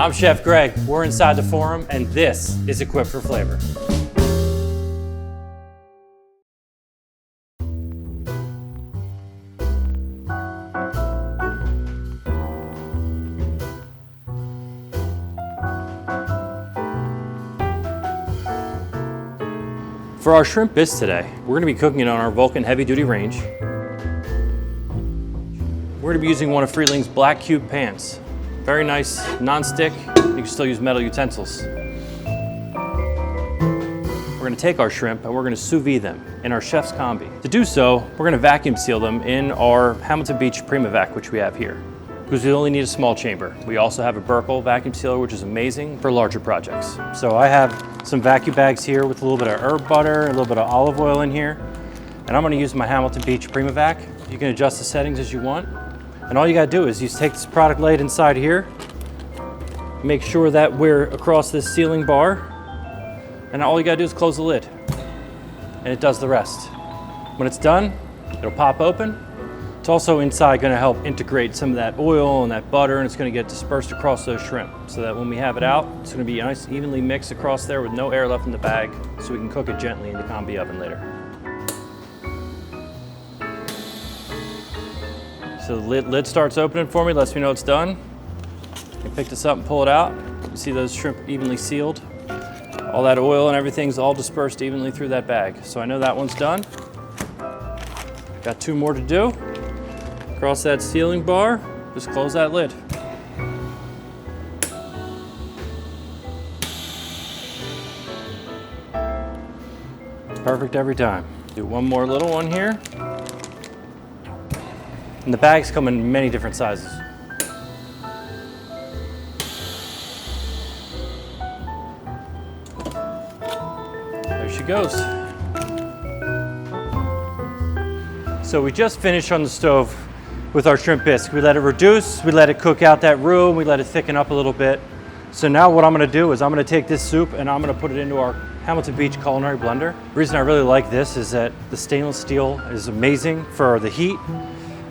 I'm Chef Greg, we're inside the forum, and this is Equipped for Flavor. For our shrimp bisque today, we're gonna be cooking it on our Vulcan heavy-duty range. We're gonna be using one of Frieling's black cube pans. Very nice, non-stick, you can still use metal utensils. We're gonna take our shrimp and we're gonna sous vide them in our chef's combi. To do so, we're gonna vacuum seal them in our Hamilton Beach PrimaVac, which we have here, because we only need a small chamber. We also have a Burkle vacuum sealer, which is amazing for larger projects. So I have some vacuum bags here with a little bit of herb butter, a little bit of olive oil in here, and I'm gonna use my Hamilton Beach PrimaVac. You can adjust the settings as you want. And all you gotta do is you take this product laid inside here, make sure that we're across this sealing bar, and all you gotta do is close the lid, and it does the rest. When it's done, it'll pop open. It's also inside gonna help integrate some of that oil and that butter, and it's gonna get dispersed across those shrimp, so that when we have it out, it's gonna be nice, evenly mixed across there with no air left in the bag, so we can cook it gently in the combi oven later. So the lid starts opening for me, lets me know it's done. I can pick this up and pull it out. You see those shrimp evenly sealed. All that oil and everything's all dispersed evenly through that bag. So I know that one's done. Got two more to do. Across that sealing bar, just close that lid. Perfect every time. Do one more little one here. And the bags come in many different sizes. There she goes. So we just finished on the stove with our shrimp bisque. We let it reduce, we let it cook out that roux, we let it thicken up a little bit. So now what I'm gonna do is I'm gonna take this soup and I'm gonna put it into our Hamilton Beach culinary blender. The reason I really like this is that the stainless steel is amazing for the heat,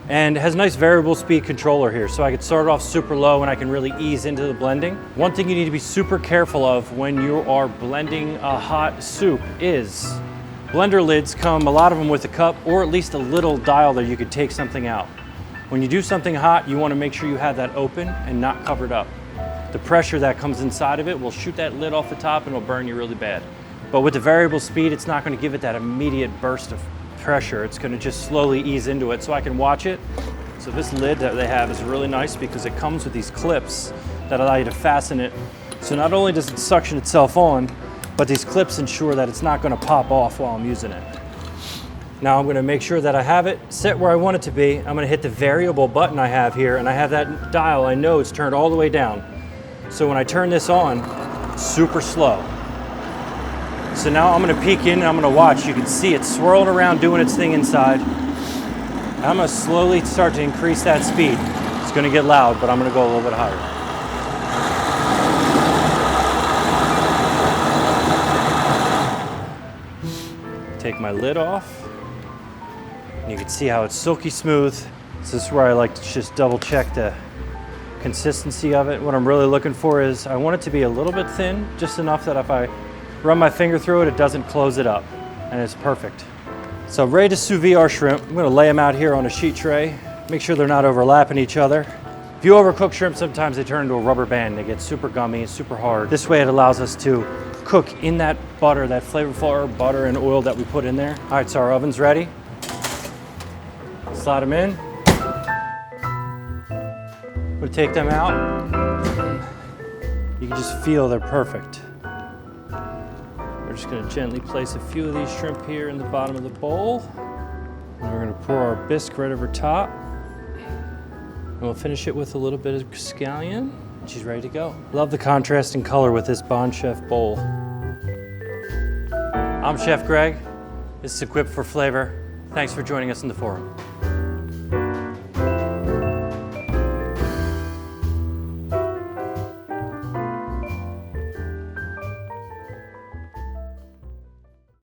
and it has a nice variable speed controller here, so I can start it off super low and I can really ease into the blending. One thing you need to be super careful of when you are blending a hot soup is blender lids come, a lot of them with a cup or at least a little dial that you could take something out. When you do something hot, you want to make sure you have that open and not covered up. The pressure that comes inside of it will shoot that lid off the top and it'll burn you really bad. But with the variable speed, it's not going to give it that immediate burst of pressure. It's going to just slowly ease into it so I can watch it. So this lid that they have is really nice because it comes with these clips that allow you to fasten it. So not only does it suction itself on, but these clips ensure that it's not going to pop off while I'm using it. Now I'm going to make sure that I have it set where I want it to be. I'm going to hit the variable button I have here, and I have that dial. I know it's turned all the way down. So when I turn this on, it's super slow. So now I'm gonna peek in and I'm gonna watch. You can see it swirling around doing its thing inside. I'm gonna slowly start to increase that speed. It's gonna get loud, but I'm gonna go a little bit higher. Take my lid off. And you can see how it's silky smooth. This is where I like to just double check the consistency of it. What I'm really looking for is I want it to be a little bit thin, just enough that if I run my finger through it, it doesn't close it up, and it's perfect. So I'm ready to sous vide our shrimp. I'm gonna lay them out here on a sheet tray, make sure they're not overlapping each other. If you overcook shrimp, sometimes they turn into a rubber band. They get super gummy, super hard. This way it allows us to cook in that butter, that flavorful herb butter and oil that we put in there. All right, so our oven's ready. Slide them in. We'll take them out. You can just feel they're perfect. We're just gonna gently place a few of these shrimp here in the bottom of the bowl. And we're gonna pour our bisque right over top. And we'll finish it with a little bit of scallion. And she's ready to go. Love the contrast in color with this Bon Chef bowl. I'm Chef Greg. This is Equipped for Flavor. Thanks for joining us in the forum.